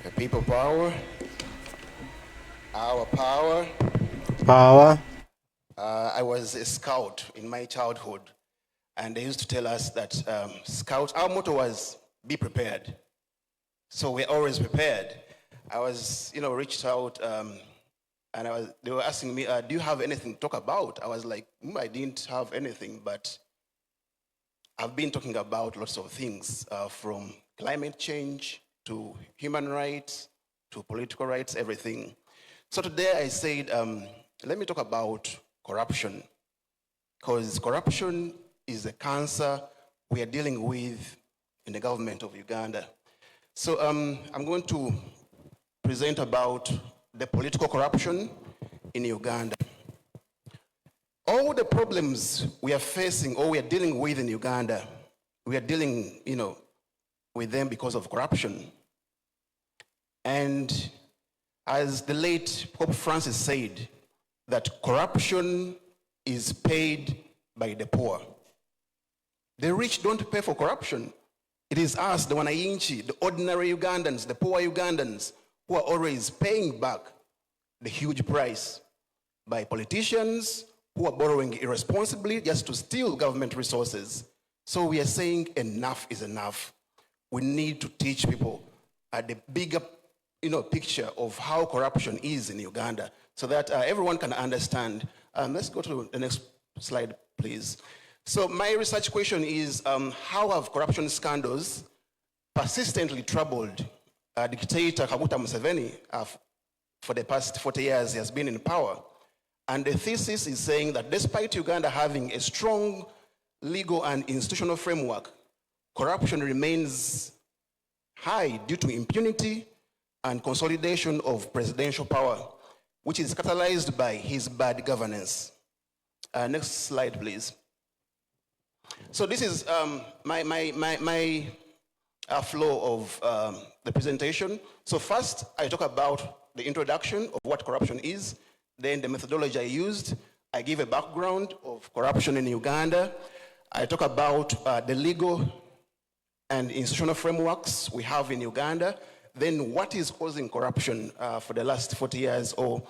The people power, our power. Power. I was a scout in my childhood, and they used to tell us that scouts, our motto was be prepared. So we're always prepared. I was, reached out, and they were asking me, do you have anything to talk about? I was like, I didn't have anything, but I've been talking about lots of things, from climate change to human rights to political rights, everything. So today I said, let me talk about corruption, because corruption is a cancer we are dealing with in the government of Uganda. So I'm going to present about the political corruption in Uganda. All the problems we are facing or we are dealing with in Uganda, we are dealing, with them because of corruption. And as the late Pope Francis said, that corruption is paid by the poor. The rich don't pay for corruption. It is us, the wananchi, the ordinary Ugandans, the poor Ugandans, who are always paying back the huge price by politicians who are borrowing irresponsibly just to steal government resources. So we are saying enough is enough. We need to teach people the bigger picture of how corruption is in Uganda so that everyone can understand. Let's go to the next slide, please. So my research question is, how have corruption scandals persistently troubled dictator Kaguta Museveni for the past 40 years he has been in power? And the thesis is saying that despite Uganda having a strong legal and institutional framework, corruption remains high due to impunity and consolidation of presidential power, which is catalyzed by his bad governance. Next slide, please. So this is my flow of the presentation. So first, I talk about the introduction of what corruption is, then the methodology I used. I give a background of corruption in Uganda. I talk about the legal and institutional frameworks we have in Uganda. Then what is causing corruption for the last 40 years or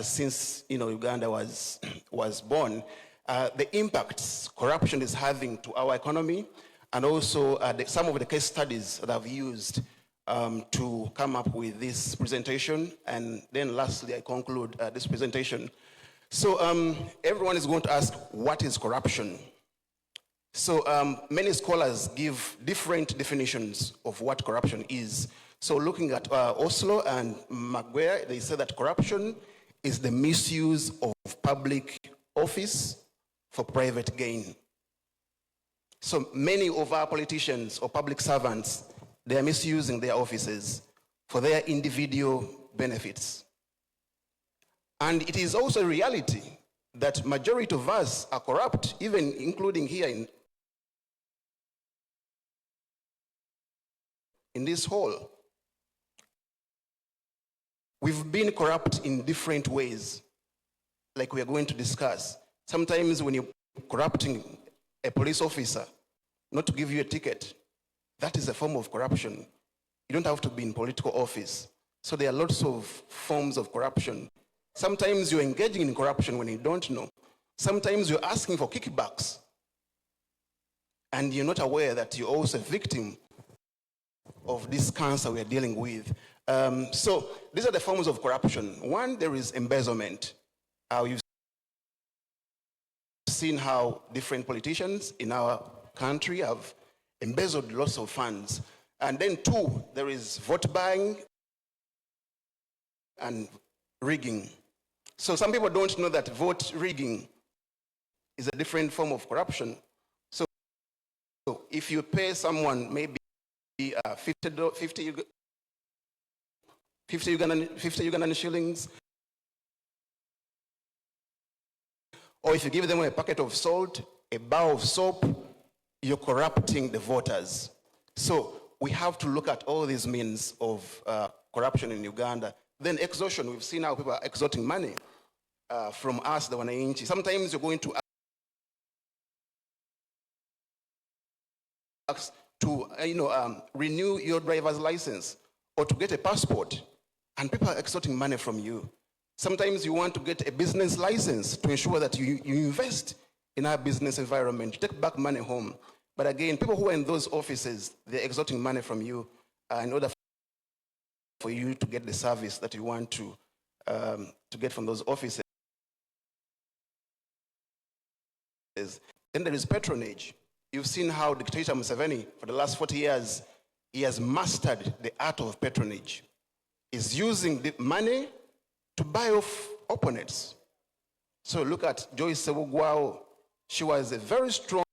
since Uganda was born. The impacts corruption is having to our economy, and also some of the case studies that I've used to come up with this presentation. And then lastly, I conclude this presentation. So everyone is going to ask, what is corruption? So many scholars give different definitions of what corruption is. So looking at Oslo and Maguire, they say that corruption is the misuse of public office for private gain. So many of our politicians or public servants, they are misusing their offices for their individual benefits. And it is also a reality that majority of us are corrupt, even including here in this hall. We've been corrupt in different ways, like we are going to discuss. Sometimes when you're corrupting a police officer not to give you a ticket, that is a form of corruption. You don't have to be in political office. So there are lots of forms of corruption. Sometimes you're engaging in corruption when you don't know. Sometimes you're asking for kickbacks, and you're not aware that you're also a victim of this cancer we are dealing with. So these are the forms of corruption. One, there is embezzlement. You've seen how different politicians in our country have embezzled lots of funds. And then two, there is vote buying and rigging. So some people don't know that vote rigging is a different form of corruption. So if you pay someone maybe 50 Ugandan shillings, or if you give them a packet of salt, a bar of soap, you're corrupting the voters. So we have to look at all these means of corruption in Uganda. Then extortion, we've seen how people are extorting money from us, the wananchi. Sometimes you're going to ask to renew your driver's license, or to get a passport, and people are extorting money from you. Sometimes you want to get a business license to ensure that you invest in our business environment, take back money home. But again, people who are in those offices, they're extorting money from you in order for you to get the service that you want to get from those offices. Then there is patronage. You've seen how dictator Museveni, for the last 40 years, he has mastered the art of patronage. He's using the money to buy off opponents. So look at Joyce Sebugwao. She was a very strong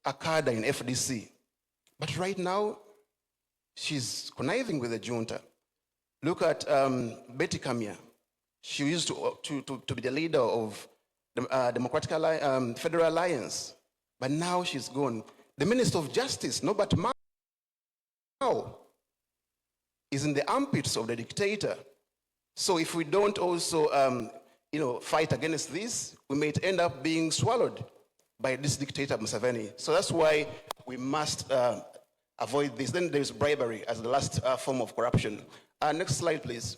Akada in FDC. But right now, she's conniving with the junta. Look at Betty Kamya. She used to be the leader of the Democratic Federal Alliance, but now she's gone. The Minister of Justice, Norbert Mao, is in the armpits of the dictator. So if we don't also fight against this, we may end up being swallowed by this dictator Museveni. So that's why we must avoid this. Then there's bribery as the last form of corruption. Next slide, please.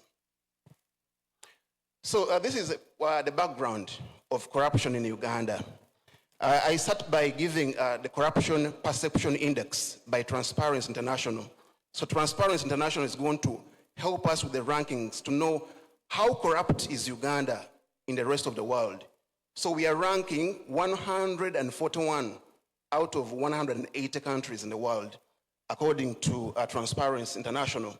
So this is the background of corruption in Uganda. I start by giving the Corruption Perception Index by Transparency International. So Transparency International is going to help us with the rankings to know how corrupt is Uganda in the rest of the world. So we are ranking 141 out of 180 countries in the world, according to Transparency International,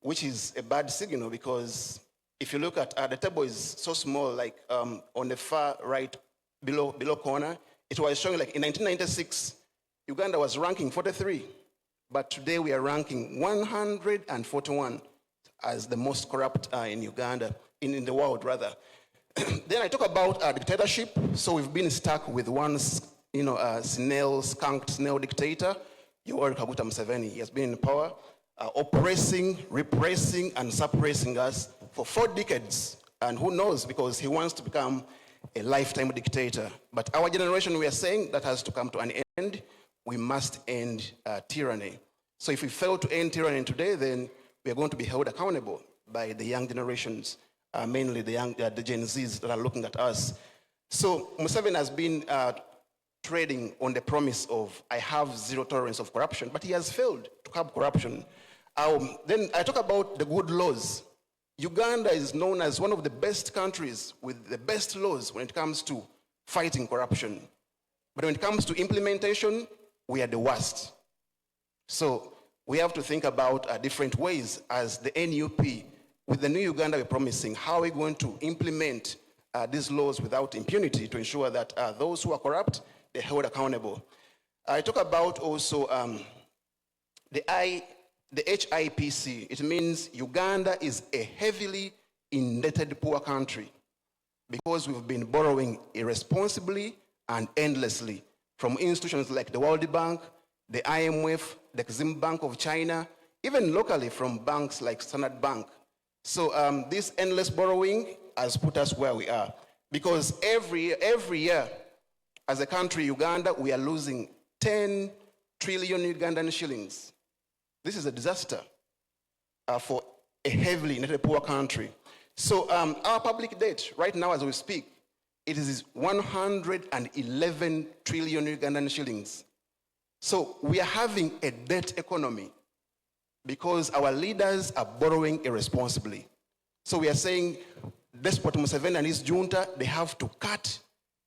which is a bad signal because if you look at the table is so small, like on the far right below corner, it was showing like in 1996, Uganda was ranking 43, but today we are ranking 141 as the most corrupt in Uganda, in the world rather. Then I talk about dictatorship. So we've been stuck with one, skunked snail dictator, Yoweri Kaguta Museveni. He has been in power, oppressing, repressing, and suppressing us for 4 decades. And who knows, because he wants to become a lifetime dictator. But our generation, we are saying that has to come to an end. We must end tyranny. So if we fail to end tyranny today, then we are going to be held accountable by the young generations, mainly the Gen Zs that are looking at us. So Museveni has been trading on the promise of, I have zero tolerance of corruption, but he has failed to curb corruption. Then I talk about the good laws. Uganda is known as one of the best countries with the best laws when it comes to fighting corruption. But when it comes to implementation, we are the worst. So we have to think about different ways as the NUP, with the new Uganda we're promising, how are we going to implement these laws without impunity to ensure that those who are corrupt, they're held accountable. I talk about also the HIPC. It means Uganda is a heavily indebted poor country because we've been borrowing irresponsibly and endlessly from institutions like the World Bank, the IMF, the Exim Bank of China, even locally from banks like Standard Bank. So this endless borrowing has put us where we are because every year as a country, Uganda, we are losing 10 trillion Ugandan shillings. This is a disaster for a heavily indebted poor country. So our public debt right now as we speak, it is 111 trillion Ugandan shillings. So we are having a debt economy because our leaders are borrowing irresponsibly. So we are saying Despot Museveni and his junta, they have to cut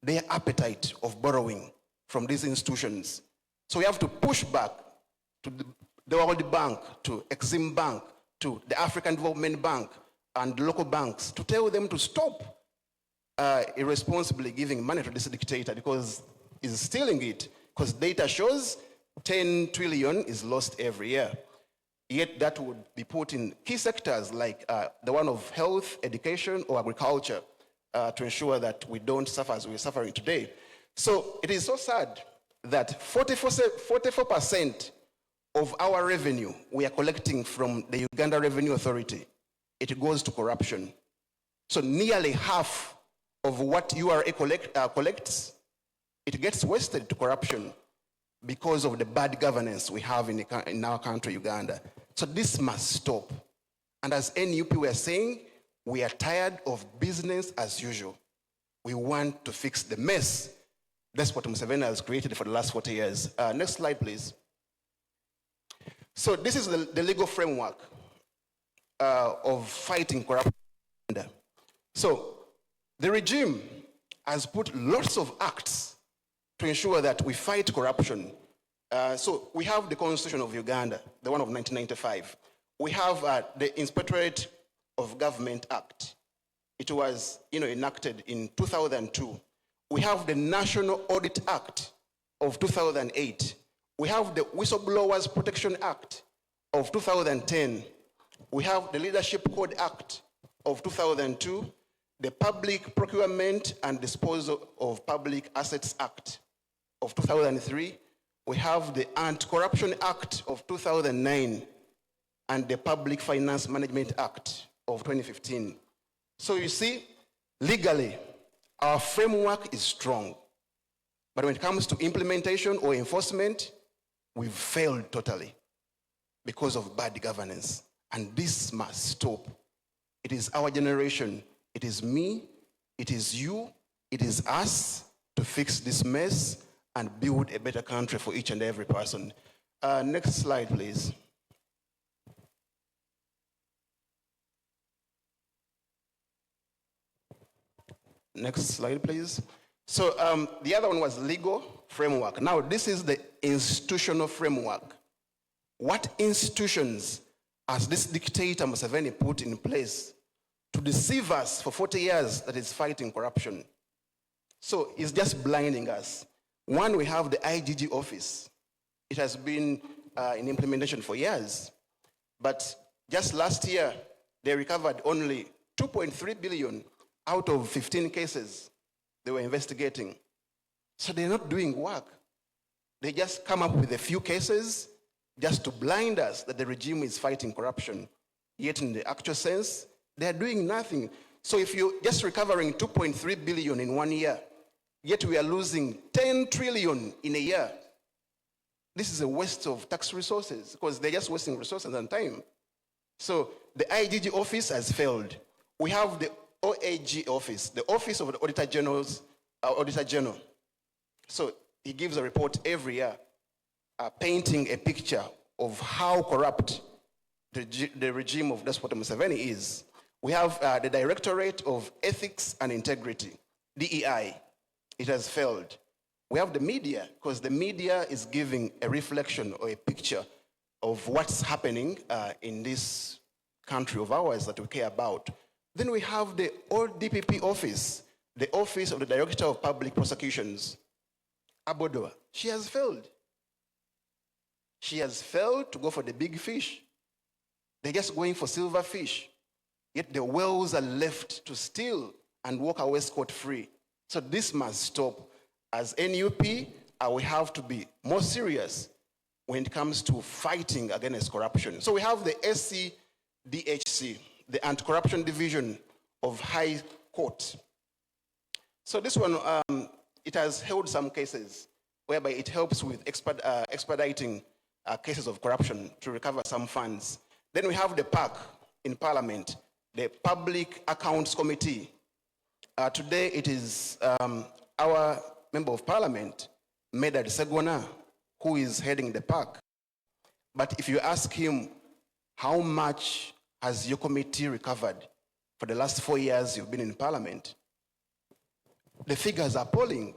their appetite of borrowing from these institutions. So we have to push back to the World Bank, to Exim Bank, to the African Development Bank, and local banks to tell them to stop irresponsibly giving money to this dictator because he's stealing it. Because data shows 10 trillion is lost every year. Yet that would be put in key sectors like the one of health, education, or agriculture to ensure that we don't suffer as we're suffering today. So it is so sad that 44% of our revenue we are collecting from the Uganda Revenue Authority, it goes to corruption. So nearly half of what URA collects, it gets wasted to corruption. because of the bad governance we have in our country, Uganda. So this must stop. And as NUP, we are saying, we are tired of business as usual. We want to fix the mess. That's what Museveni has created for the last 40 years. Next slide, please. So this is the legal framework of fighting corruption. So the regime has put lots of acts to ensure that we fight corruption. So we have the Constitution of Uganda, the one of 1995. We have the Inspectorate of Government Act. It was enacted in 2002. We have the National Audit Act of 2008. We have the Whistleblowers Protection Act of 2010. We have the Leadership Code Act of 2002, the Public Procurement and Disposal of Public Assets Act of 2003. We have the Anti-Corruption Act of 2009 and the Public Finance Management Act of 2015. So you see, legally, our framework is strong. But when it comes to implementation or enforcement, we've failed totally because of bad governance. And this must stop. It is our generation. It is me. It is you. It is us to fix this mess and build a better country for each and every person. Next slide, please. Next slide, please. So the other one was legal framework. Now, this is the institutional framework. What institutions has this dictator Museveni put in place to deceive us for 40 years that is fighting corruption? So it's just blinding us. One, we have the IGG office. It has been in implementation for years. But just last year, they recovered only 2.3 billion out of 15 cases they were investigating. So they're not doing work. They just come up with a few cases just to blind us that the regime is fighting corruption. Yet in the actual sense, they're doing nothing. So if you're just recovering 2.3 billion in 1 year, yet we are losing 10 trillion in a year, this is a waste of tax resources because they're just wasting resources and time. So the IGG office has failed. We have the OAG office, the Office of the Auditor General. So he gives a report every year painting a picture of how corrupt the regime of Despot Museveni is. We have the Directorate of Ethics and Integrity, DEI. It has failed. We have the media, because the media is giving a reflection or a picture of what's happening in this country of ours that we care about. Then we have the old DPP office, the Office of the Director of Public Prosecutions, Abodoa. She has failed. She has failed to go for the big fish. They're just going for silver fish. Yet the whales are left to steal and walk away scot-free. So this must stop. As NUP, we have to be more serious when it comes to fighting against corruption. So we have the SCDHC, the Anti-Corruption Division of High Court. So this one, it has held some cases whereby it helps with expediting cases of corruption to recover some funds. Then we have the PAC in Parliament, the Public Accounts Committee. Today it is our Member of Parliament, Medad Segona, who is heading the PAC. But if you ask him, how much has your committee recovered for the last 4 years you've been in Parliament? The figures are appalling.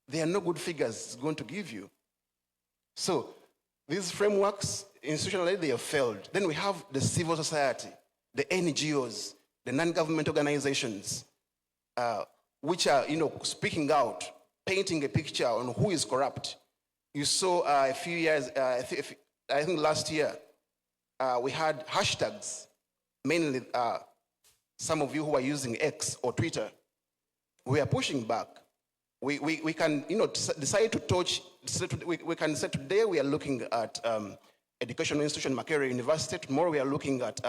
They are no good figures it's going to give you. So these frameworks, institutionally, they have failed. Then we have the civil society, the NGOs, the non-government organizations, which are, speaking out, painting a picture on who is corrupt. You saw a few years, I think last year, we had hashtags, mainly some of you who are using X or Twitter. We are pushing back. We can, decide to touch, we can say today we are looking at educational institution, Makerere University. Tomorrow we are looking at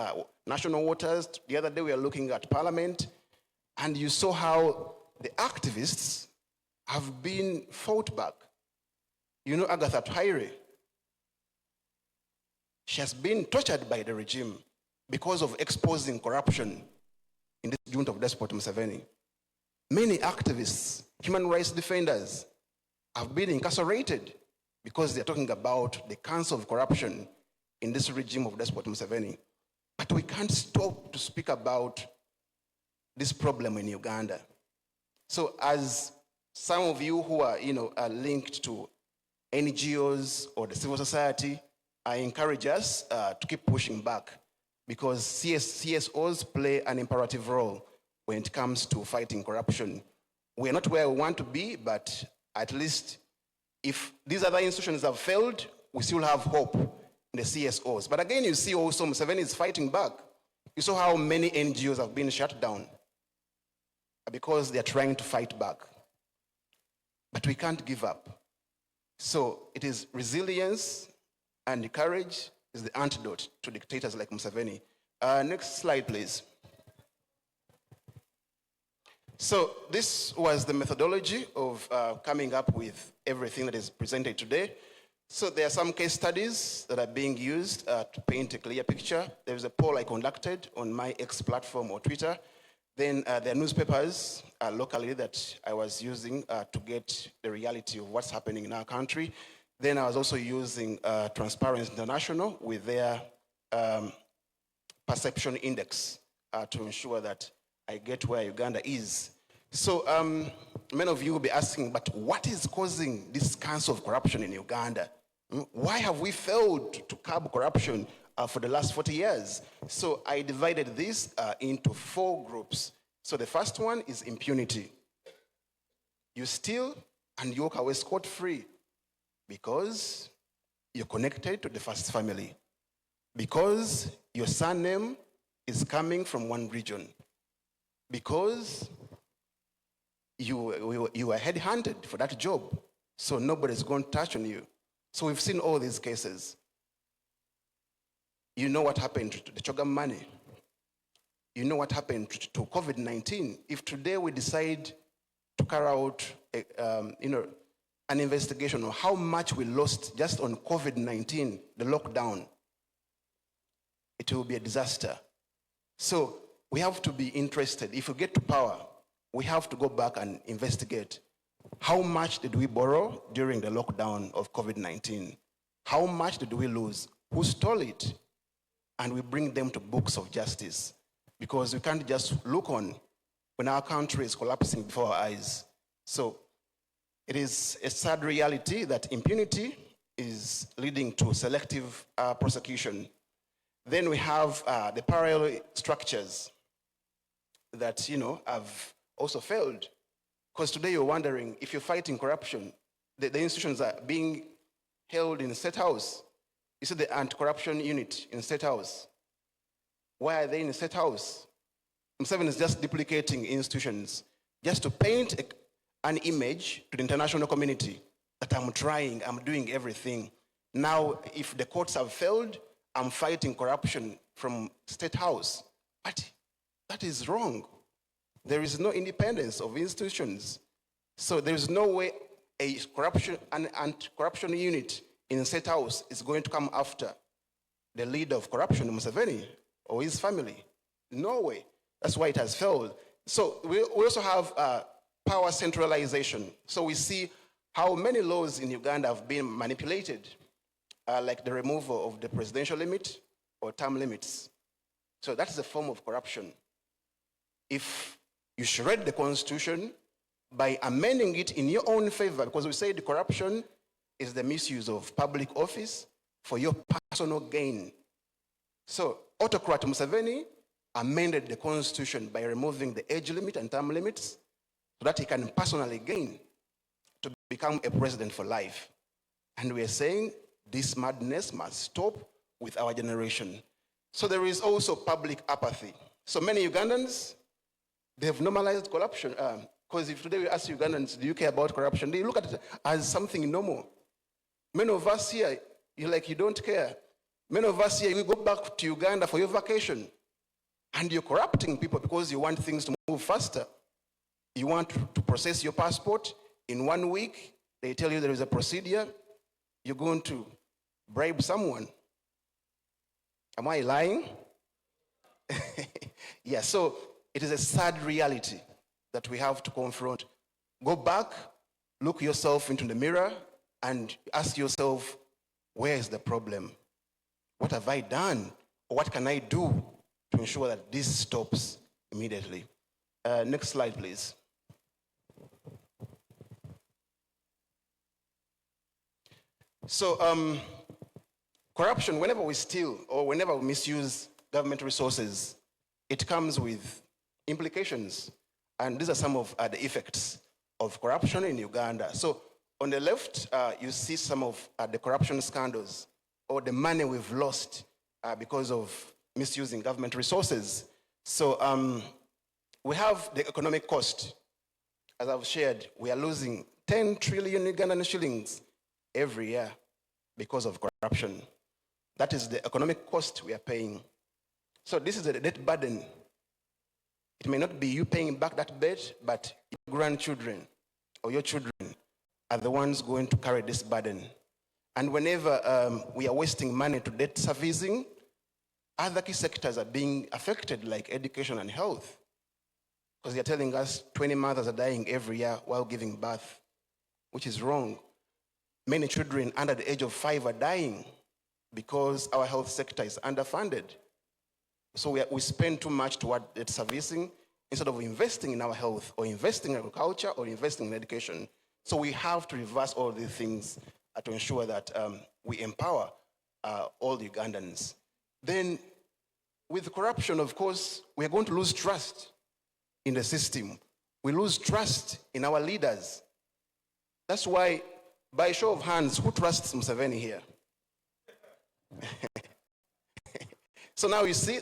national waters. The other day we are looking at Parliament. And you saw how the activists have been fought back. You know Agatha Twaire? She has been tortured by the regime because of exposing corruption in this junta of despot Museveni. Many activists, human rights defenders, have been incarcerated because they're talking about the cancer of corruption in this regime of despot Museveni. But we can't stop to speak about this problem in Uganda. So as some of you who are, are linked to NGOs or the civil society, I encourage us to keep pushing back, because CSOs play an imperative role when it comes to fighting corruption. We are not where we want to be, but at least if these other institutions have failed, we still have hope in the CSOs. But again, you see also Museveni is fighting back. You saw how many NGOs have been shut down because they're trying to fight back. But we can't give up. So it is resilience and courage is the antidote to dictators like Museveni. Next slide, please. So this was the methodology of coming up with everything that is presented today. So there are some case studies that are being used to paint a clear picture. There's a poll I conducted on my X platform or Twitter. Then there are newspapers locally that I was using to get the reality of what's happening in our country. Then I was also using Transparency International with their perception index to ensure that I get where Uganda is. So many of you will be asking, but what is causing this cancer of corruption in Uganda? Why have we failed to curb corruption for the last 40 years? So I divided this into 4 groups. So the first one is impunity. You steal and you walk away scot-free because you're connected to the first family, because your surname is coming from one region, because you were headhunted for that job, so nobody's going to touch on you. So we've seen all these cases. You know what happened to the Chogam money. You know what happened to COVID-19. If today we decide to carry out an investigation on how much we lost just on COVID-19, the lockdown, it will be a disaster. So we have to be interested. If we get to power, we have to go back and investigate. How much did we borrow during the lockdown of COVID-19? How much did we lose? Who stole it? And we bring them to books of justice. Because we can't just look on when our country is collapsing before our eyes. So it is a sad reality that impunity is leading to selective prosecution. Then we have the parallel structures that, have also failed. Because today you're wondering, if you're fighting corruption, the institutions are being held in the State House. You see the anti-corruption unit in the State House. Why are they in the State House? Museveni is just duplicating institutions just to paint an image to the international community that I'm trying, I'm doing everything. Now, if the courts have failed, I'm fighting corruption from State House. But that is wrong. There is no independence of institutions. So there is no way an anti-corruption unit in the State House is going to come after the leader of corruption, Museveni, or his family. No way. That's why it has failed. So we also have power centralization. So we see how many laws in Uganda have been manipulated, like the removal of the presidential limit or term limits. So that's a form of corruption. If you shred the constitution by amending it in your own favor, because we say the corruption is the misuse of public office for your personal gain. So autocrat Museveni amended the constitution by removing the age limit and term limits so that he can personally gain to become a president for life. And we are saying this madness must stop with our generation. So there is also public apathy. So many Ugandans, they have normalized corruption. Because if today we ask Ugandans, do you care about corruption? They look at it as something normal. Many of us here, you're like, you don't care. Many of us here, we go back to Uganda for your vacation. And you're corrupting people because you want things to move faster. You want to process your passport in 1 week. They tell you there is a procedure. you're going to bribe someone. Am I lying? Yeah, so it is a sad reality that we have to confront. Go back, look yourself into the mirror, and ask yourself, where is the problem? What have I done? Or what can I do to ensure that this stops immediately? Next slide, please. So, corruption, whenever we steal or whenever we misuse government resources, it comes with implications. And these are some of the effects of corruption in Uganda. So on the left, you see some of the corruption scandals or the money we've lost because of misusing government resources. So we have the economic cost. As I've shared, we are losing 10 trillion Ugandan shillings every year because of corruption. That is the economic cost we are paying. So this is a debt burden. It may not be you paying back that debt, but your grandchildren or your children are the ones going to carry this burden. And whenever we are wasting money to debt servicing, other key sectors are being affected, like education and health. Because they're telling us 20 mothers are dying every year while giving birth, which is wrong. Many children under the age of 5 are dying because our health sector is underfunded. So we spend too much toward debt servicing instead of investing in our health or investing in agriculture or investing in education. So we have to reverse all these things to ensure that we empower all the Ugandans. Then with corruption, of course, we are going to lose trust in the system. We lose trust in our leaders. That's why, by show of hands, who trusts Museveni here? So now you see,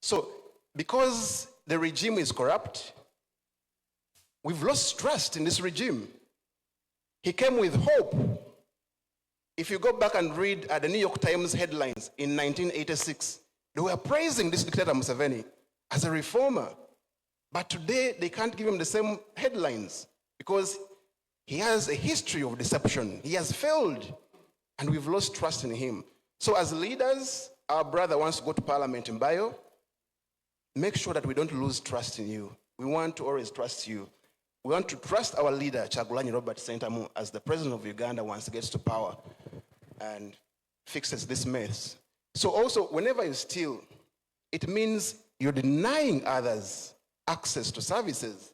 so because the regime is corrupt, we've lost trust in this regime. He came with hope. If you go back and read the New York Times headlines in 1986, they were praising this dictator Museveni as a reformer. But today, they can't give him the same headlines because he has a history of deception. He has failed, and we've lost trust in him. So as leaders, our brother wants to go to Parliament in Bio. Make sure that we don't lose trust in you. We want to always trust you. We want to trust our leader, Kyagulanyi Robert Ssentamu, as the president of Uganda once he gets to power and fixes this mess. So also, whenever you steal, it means you're denying others access to services,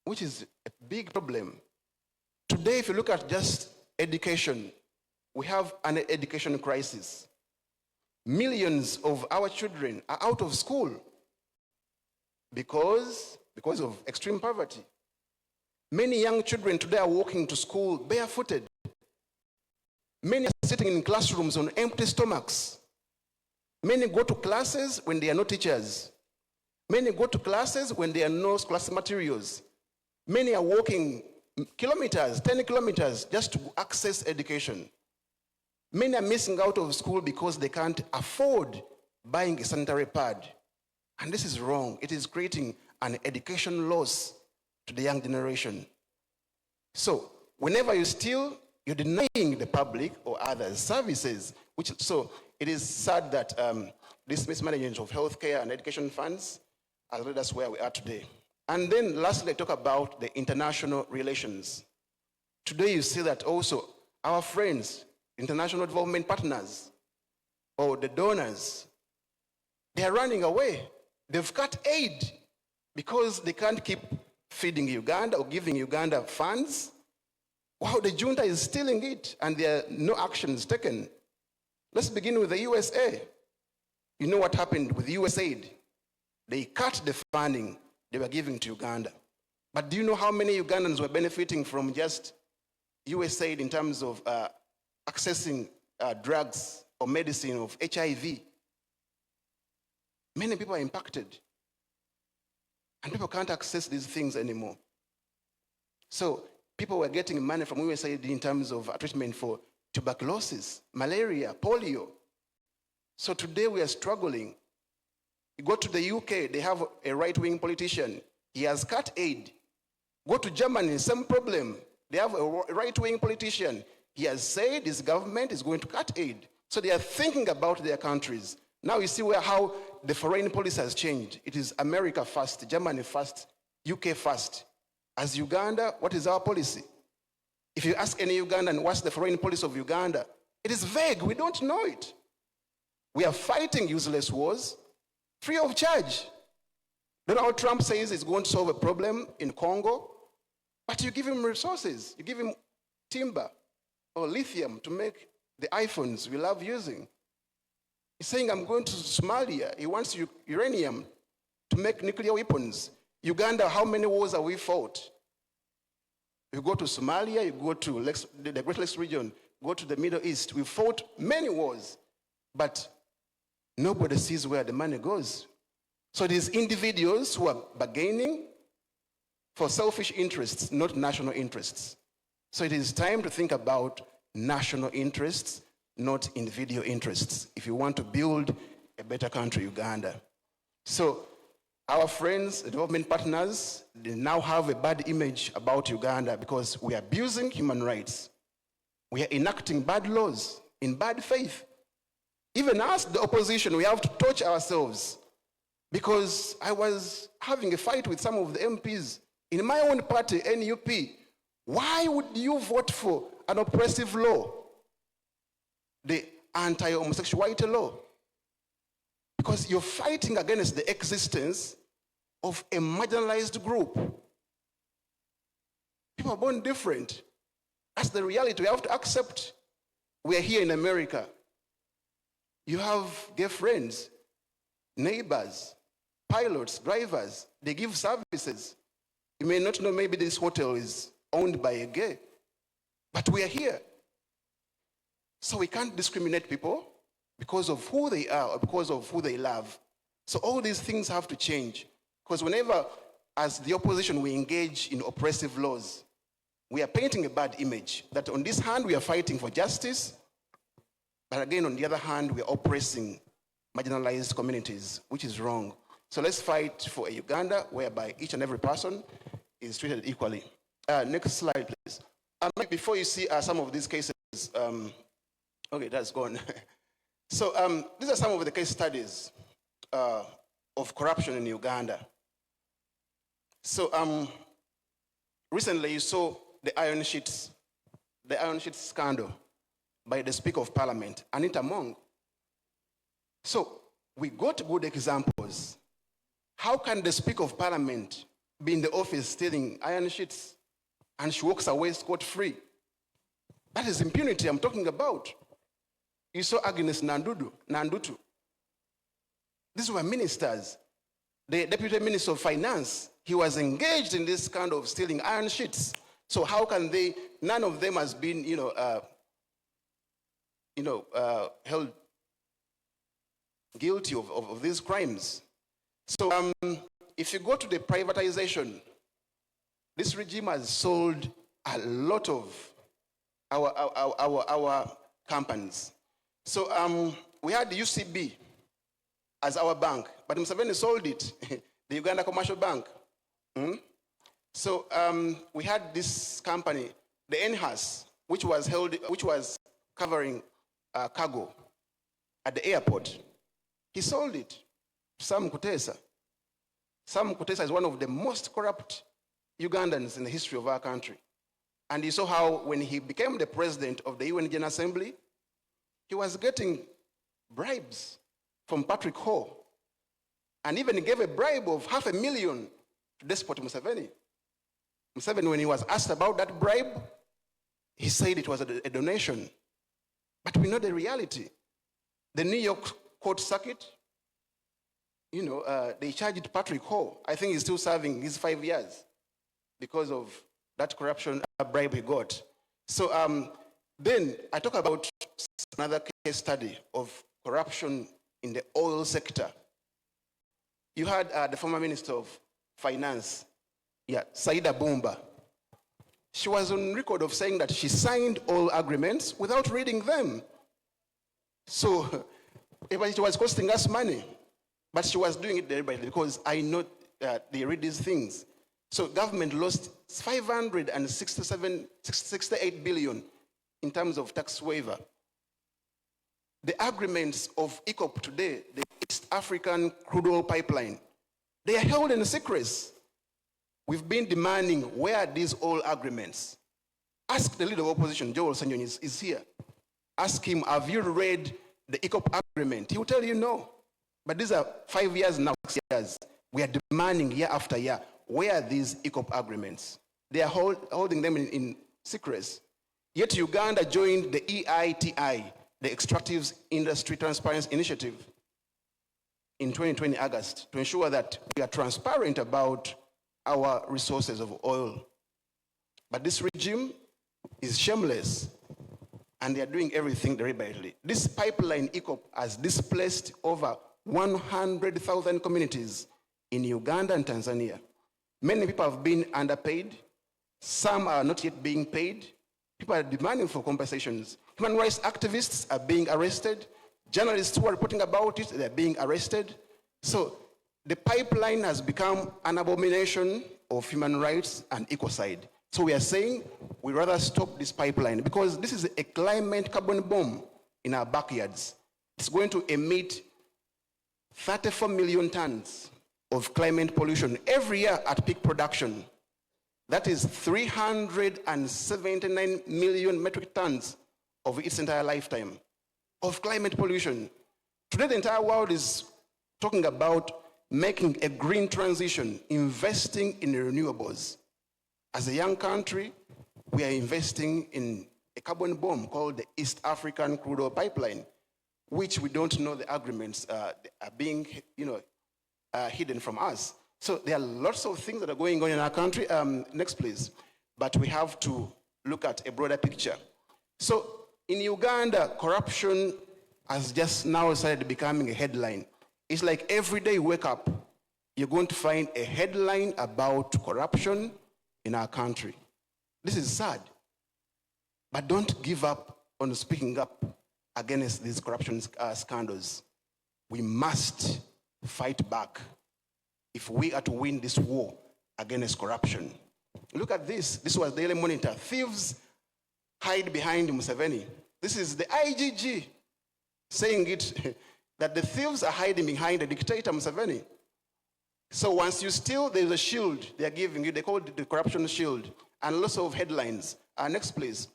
which is a big problem. Today, if you look at just education, we have an education crisis. Millions of our children are out of school because of extreme poverty. Many young children today are walking to school barefooted. Many are sitting in classrooms on empty stomachs. Many go to classes when there are no teachers. Many go to classes when there are no class materials. Many are walking kilometers, 10 kilometers, just to access education. Many are missing out of school because they can't afford buying a sanitary pad. And this is wrong. It is creating an education loss to the young generation. So whenever you steal, you're denying the public or others services. So it is sad that this mismanagement of healthcare and education funds has led us where we are today. And then lastly, I talk about the international relations. Today you see that also our friends, international development partners, or the donors, they are running away. They've cut aid because they can't keep feeding Uganda or giving Uganda funds. Wow, the junta is stealing it and there are no actions taken. Let's begin with the USA. You know what happened with USAID? They cut the funding they were giving to Uganda. But do you know how many Ugandans were benefiting from just USAID in terms of accessing drugs or medicine of HIV? Many people are impacted. And people can't access these things anymore. So people were getting money from USAID in terms of treatment for tuberculosis, malaria, polio. So today we are struggling. You go to the UK, they have a right-wing politician. He has cut aid. Go to Germany, same problem. They have a right-wing politician. He has said his government is going to cut aid. So they are thinking about their countries. Now you see how the foreign policy has changed. It is America first, Germany first, UK first. As Uganda, what is our policy? If you ask any Ugandan, what's the foreign policy of Uganda? It is vague. We don't know it. We are fighting useless wars free of charge. Donald Trump says he's going to solve a problem in Congo, but you give him resources. You give him timber or lithium to make the iPhones we love using. He's saying, I'm going to Somalia. He wants uranium to make nuclear weapons. Uganda, how many wars have we fought? You go to Somalia, you go to the Great Lakes region, go to the Middle East. We fought many wars, but nobody sees where the money goes. So these individuals who are bargaining for selfish interests, not national interests. So it is time to think about national interests, not individual interests, if you want to build a better country, Uganda. So our friends, the development partners, they now have a bad image about Uganda because we are abusing human rights. We are enacting bad laws in bad faith. Even us, the opposition, we have to touch ourselves. Because I was having a fight with some of the MPs in my own party, NUP. Why would you vote for an oppressive law? The anti-homosexuality law? Because you're fighting against the existence of a marginalized group. People are born different. That's the reality. We have to accept. We are here in America. You have gay friends, neighbors, pilots, drivers. They give services. You may not know, maybe this hotel is owned by a gay. But we are here. So we can't discriminate people because of who they are or because of who they love. So all these things have to change. Because whenever, as the opposition, we engage in oppressive laws, we are painting a bad image. That on this hand, we are fighting for justice, but again, on the other hand, we are oppressing marginalized communities, which is wrong. So let's fight for a Uganda whereby each and every person is treated equally. Next slide, please. Before you see some of these cases, okay, that's gone. So these are some of the case studies of corruption in Uganda. So recently you saw the iron sheets scandal by the Speaker of Parliament, Anita Mong. So we got good examples. How can the Speaker of Parliament be in the office stealing iron sheets and she walks away scot-free? That is impunity I'm talking about. You saw Agnes Nandutu. These were ministers. The Deputy Minister of Finance, he was engaged in this kind of stealing iron sheets. So how can they, none of them has been, held guilty of these crimes. So if you go to the privatization, this regime has sold a lot of our companies. So we had the UCB as our bank, but Museveni sold it, the Uganda Commercial Bank. So we had this company, the NHAS, which was covering cargo at the airport. He sold it to Sam Kutesa. Sam Kutesa is one of the most corrupt Ugandans in the history of our country. And you saw how when he became the president of the UN General Assembly, he was getting bribes from Patrick Ho, and even gave a bribe of $500,000 to Despot Museveni. Museveni, when he was asked about that bribe, he said it was a donation. But we know the reality. The New York court circuit, they charged Patrick Ho. I think he's still serving his 5 years because of that corruption bribe he got. So then I talk about another case study of corruption in the oil sector. You had the former Minister of Finance, Saida Bumba. She was on record of saying that she signed all agreements without reading them. So it was costing us money, but she was doing it deliberately because I know they read these things. So government lost 568 billion in terms of tax waiver. The agreements of ECOP today, the East African Crude Oil Pipeline, they are held in secrecy. We've been demanding, where are these oil agreements? Ask the leader of opposition, Joel Sanyon is here. Ask him, have you read the ECOP agreement? He will tell you no. But these are 5 years now, 6 years. We are demanding year after year, where are these ECOP agreements? They are holding them in secrecy. Yet Uganda joined the EITI, the Extractive Industry Transparency Initiative, in 2020 August, to ensure that we are transparent about our resources of oil. But this regime is shameless, and they are doing everything deliberately. This pipeline, ECOP, has displaced over 100,000 communities in Uganda and Tanzania. Many people have been underpaid. Some are not yet being paid. People are demanding for compensations. Human rights activists are being arrested. Journalists who are reporting about it, they're being arrested. So the pipeline has become an abomination of human rights and ecocide. So we are saying we'd rather stop this pipeline, because this is a climate carbon bomb in our backyards. It's going to emit 34 million tons of climate pollution every year at peak production. That is 379 million metric tons of its entire lifetime of climate pollution. Today, the entire world is talking about making a green transition, investing in renewables. As a young country, we are investing in a carbon bomb called the East African Crude Oil Pipeline, which we don't know the agreements are being, hidden from us. So there are lots of things that are going on in our country. Next, please. But we have to look at a broader picture. So in Uganda, corruption has just now started becoming a headline. It's like every day you wake up, you're going to find a headline about corruption in our country. This is sad. But don't give up on speaking up against these corruption scandals. We must fight back if we are to win this war against corruption. Look at this. This was Daily Monitor. Thieves hide behind Museveni. This is the IGG saying it, that the thieves are hiding behind the dictator Museveni. So once you steal, there's a shield they're giving you. They call it the corruption shield. And lots of headlines. Next, please.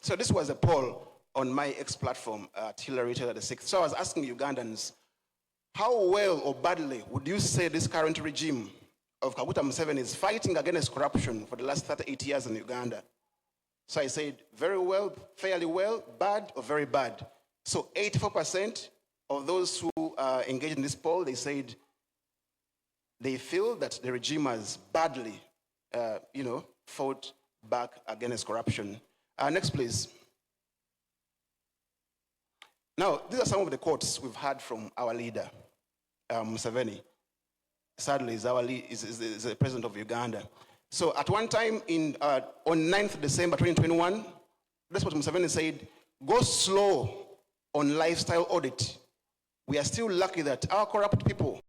So this was a poll on my X platform at Hillary Taylor VI. So I was asking Ugandans, how well or badly would you say this current regime of Kaguta Museveni is fighting against corruption for the last 38 years in Uganda? So I said, very well, fairly well, bad, or very bad. So 84% of those who engaged in this poll, they said they feel that the regime has badly, fought back against corruption. Next, please. Now, these are some of the quotes we've heard from our leader, Museveni. Sadly, is the president of Uganda. So at one time, on 9th December 2021, that's what Museveni said, go slow on lifestyle audit. We are still lucky that our corrupt people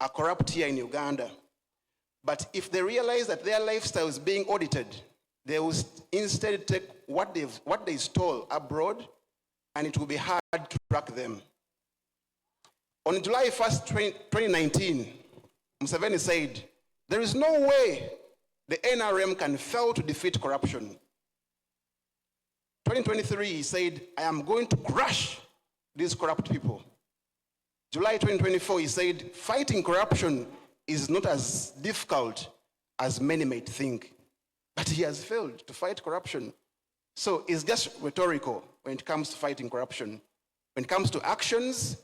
are corrupt here in Uganda. But if they realize that their lifestyle is being audited, they will instead take what they stole abroad, and it will be hard to track them. On July 1st, 2019, Museveni said, there is no way the NRM can fail to defeat corruption. 2023, he said, I am going to crush these corrupt people. July 2024, he said, fighting corruption is not as difficult as many might think. But he has failed to fight corruption. So it's just rhetorical when it comes to fighting corruption. When it comes to actions,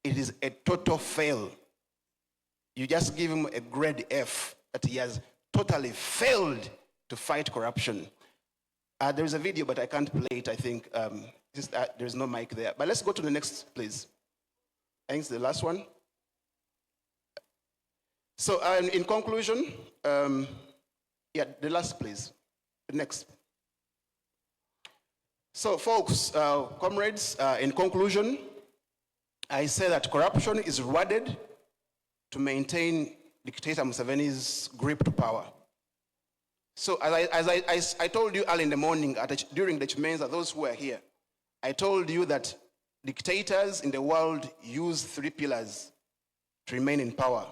it is a total fail. You just give him a grade F, that he has totally failed to fight corruption. There's a video, but I can't play it, I think. There's no mic there. But let's go to the next, please. I think it's the last one. So in conclusion, the last, please. The next. So folks, comrades, in conclusion, I say that corruption is rewarded to maintain dictator Museveni's grip to power. So as I told you early in the morning during the Chimenza, those who were here, I told you that dictators in the world use 3 pillars to remain in power.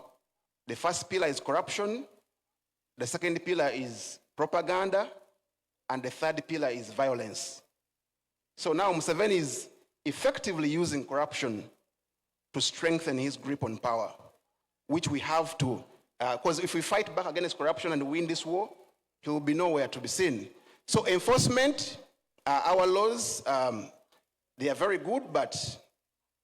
The first pillar is corruption, the second pillar is propaganda, and the third pillar is violence. So now Museveni is effectively using corruption to strengthen his grip on power, which we have to, because if we fight back against corruption and win this war, he will be nowhere to be seen. So enforcement, our laws, they are very good, but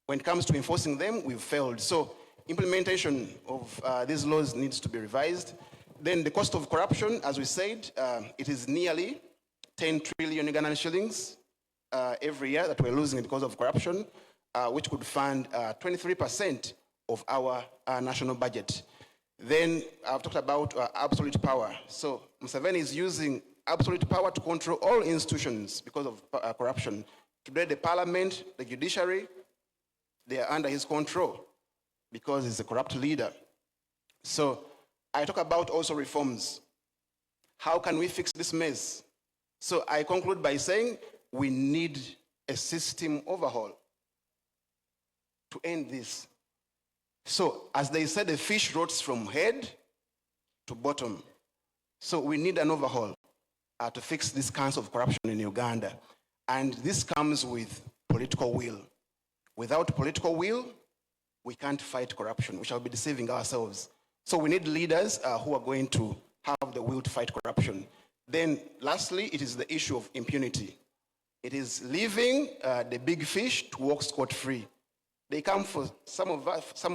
when it comes to enforcing them, we've failed. So implementation of these laws needs to be revised. Then the cost of corruption, as we said, it is nearly 10 trillion Ugandan shillings every year that we're losing because of corruption, which could fund 23% of our national budget. Then I've talked about absolute power. So Museveni is using absolute power to control all institutions because of corruption. Today, the parliament, the judiciary, they are under his control because he's a corrupt leader. So I talk about also reforms. How can we fix this mess? So I conclude by saying we need a system overhaul to end this. So as they said, the fish rots from head to bottom. So we need an overhaul to fix this kinds of corruption in Uganda. And this comes with political will. Without political will, we can't fight corruption. We shall be deceiving ourselves. So we need leaders who are going to have the will to fight corruption. Then lastly, it is the issue of impunity. It is leaving the big fish to walk scot-free. They come for some of us,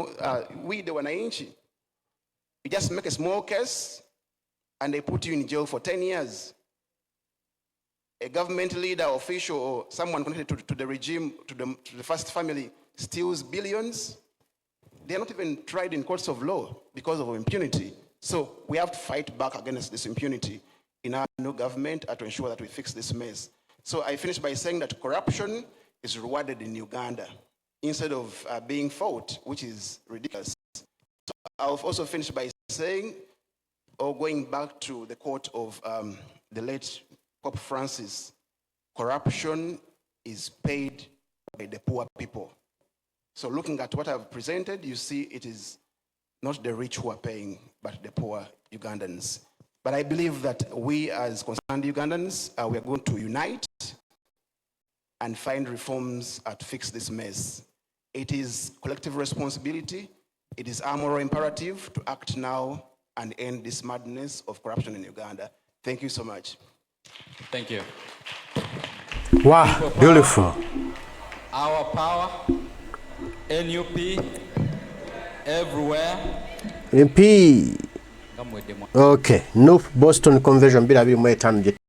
we the wananchi. You just make a small case and they put you in jail for 10 years. A government leader, official, or someone connected to the regime, to the first family, steals billions. They're not even tried in courts of law because of impunity. So we have to fight back against this impunity in our new government to ensure that we fix this mess. So I finish by saying that corruption is rewarded in Uganda instead of being fought, which is ridiculous. So I'll also finish by saying, or going back to the quote of the late Pope Francis, corruption is paid by the poor people. So looking at what I've presented, you see it is not the rich who are paying, but the poor Ugandans. But I believe that we as concerned Ugandans, we are going to unite and find reforms to fix this mess. It is collective responsibility. It is our moral imperative to act now and end this madness of corruption in Uganda. Thank you so much. Thank you. Wow, beautiful. Our power, NUP, everywhere. MP. Okay, North Boston Convention bila 25